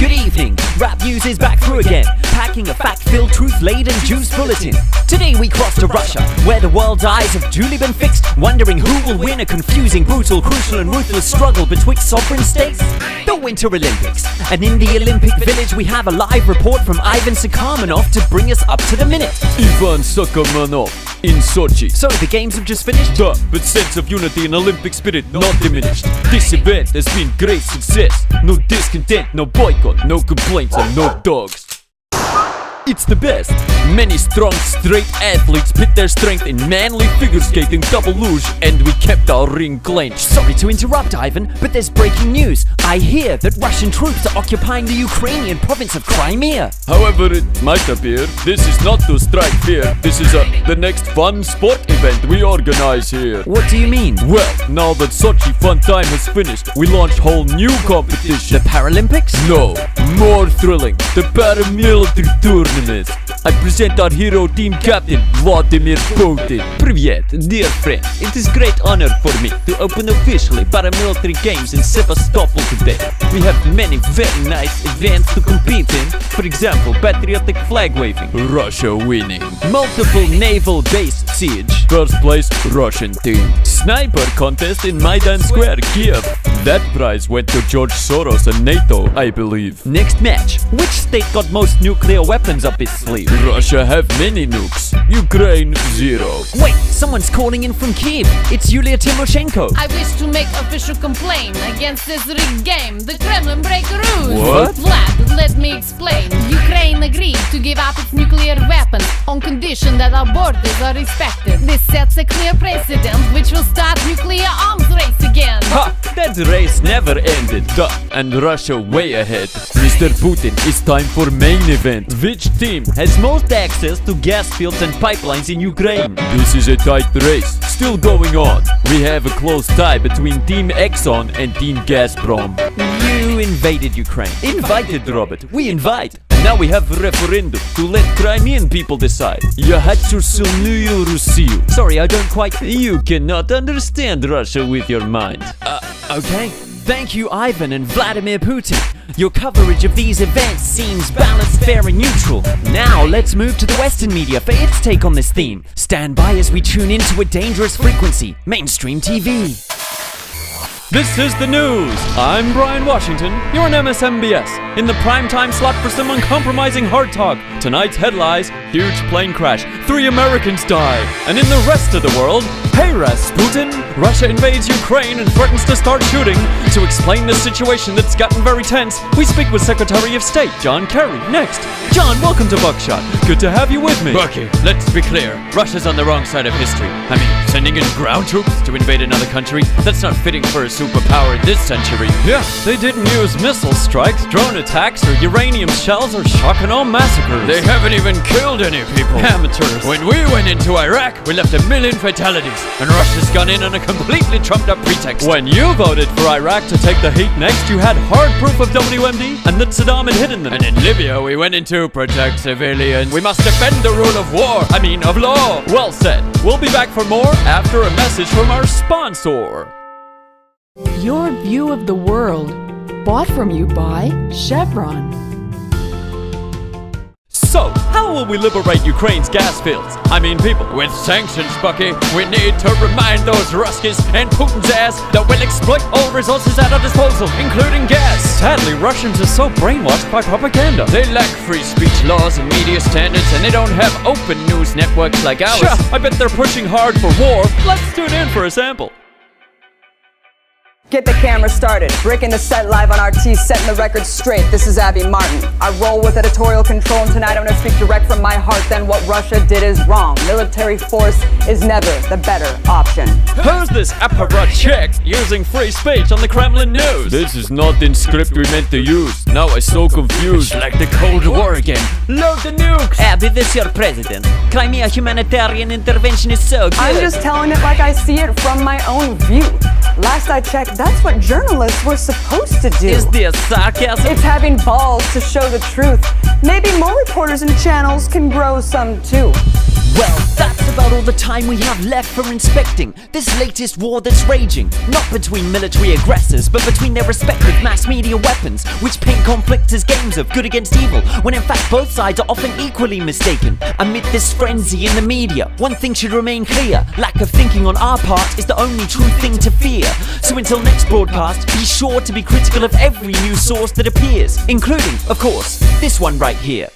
Good evening, rap news is back through again, packing a fact-filled, truth-laden juice bulletin. Today we cross to Russia, where the world's eyes have duly been fixed, wondering who will win a confusing, brutal, crucial and ruthless struggle betwixt sovereign states. The Winter Olympics, and in the Olympic village we have a live report from Ivan Sakamanov to bring us up to the minute. Ivan Sakamanov in Sochi. So the games have just finished? Duh, but sense of unity and Olympic spirit not diminished. This event has been great success. No discontent, no boycott, no complaints and no dogs. It's the best. Many strong, straight athletes pit their strength in manly figure skating, double luge, and we kept our ring clenched. Sorry to interrupt, Ivan, but there's breaking news. I hear that Russian troops are occupying the Ukrainian province of Crimea. However it might appear, this is not to strike fear. This is the next fun sport event we organize here. What do you mean? Well, now that Sochi fun time has finished, we launch whole new competition. The Paralympics? No, more thrilling. The paramilitary tournament. I present our hero team captain, Vladimir Putin. Привет, dear friend. It is great honor for me to open officially paramilitary games in Sevastopol today. We have many very nice events to compete in. For example, patriotic flag waving. Russia winning. Multiple naval base siege. First place, Russian team. Sniper contest in Maidan Square, Kiev. That prize went to George Soros and NATO, I believe. Next match. Which state got most nuclear weapons up its sleeve? Russia have many nukes. Ukraine, 0. Wait, someone's calling in from Kiev. It's Yulia Tymoshenko. I wish to make official complaint against this rigged game. The Kremlin break rules. What? Vlad, let me explain. Ukraine agreed to give up its nuclear weapons on condition that our borders are respected. This sets a clear precedent which will start nuclear arms race again. Ha! That race never ended. Duh, and Russia way ahead. Mr. Putin, it's time for main event. Which team has most access to gas fields and pipelines in Ukraine? This is a tight race, still going on. We have a close tie between Team Exxon and Team Gazprom. You invaded Ukraine. Invited, Robert. We invite. And now we have a referendum to let Crimean people decide. Я хочу сильную Россию. Sorry, I don't quite... You cannot understand Russia with your mind. Okay. Thank you, Ivan and Vladimir Putin. Your coverage of these events seems balanced, fair and neutral. Now let's move to the Western media for its take on this theme. Stand by as we tune into a dangerous frequency, mainstream TV. This is the news. I'm Brian Washington. You're on MSNBS. In the primetime slot for some uncompromising hard talk. Tonight's headlines: huge plane crash, 3 Americans die. And in the rest of the world, hey Rasputin, Russia invades Ukraine and threatens to start shooting. To explain the situation that's gotten very tense, we speak with Secretary of State John Kerry next. John, welcome to Buckshot. Good to have you with me. Bucky, let's be clear. Russia's on the wrong side of history. I mean, sending in ground troops to invade another country, that's not fitting for a superpower this century. Yeah, they didn't use missile strikes, drone attacks, or uranium shells, or shock and awe massacres. They haven't even killed any people. Amateurs. When we went into Iraq, we left 1 million fatalities, and Russia's gone in on a completely trumped-up pretext. When you voted for Iraq to take the heat next, you had hard proof of WMD and that Saddam had hidden them. And in Libya, we went in to protect civilians. We must defend the rule of of law. Well said. We'll be back for more after a message from our sponsor. Your view of the world, bought from you by Chevron. So, how will we liberate Ukraine's gas fields? I mean people. With sanctions, Bucky, we need to remind those Ruskies and Putin's ass that we'll exploit all resources at our disposal, including gas. Sadly, Russians are so brainwashed by propaganda. They lack free speech laws and media standards, and they don't have open news networks like ours. Sure, I bet they're pushing hard for war. Let's tune in for a sample. Get the camera started. Breaking the set live on RT, setting the record straight. This is Abby Martin. I roll with editorial control, and tonight I'm going to speak direct from my heart. Then what Russia did is wrong. Military force is never the better option. Who's this apparatchik using free speech on the Kremlin news? This is not the script we meant to use. Now I'm so confused. Like the Cold War again. Load the nukes! Abby, this your president. Crimea humanitarian intervention is so good. I'm just telling it like I see it from my own view. Last I checked, that's what journalists were supposed to do. Is this sarcasm? It's having balls to show the truth. Maybe more reporters and channels can grow some too. Well, that's about all the time we have left for inspecting this latest war that's raging, not between military aggressors, but between their respective mass media weapons, which paint conflict as games of good against evil, when in fact both sides are often equally mistaken. Amid this frenzy in the media, one thing should remain clear: lack of thinking on our part is the only true thing to fear. So until next broadcast, be sure to be critical of every news source that appears, including, of course, this one right here.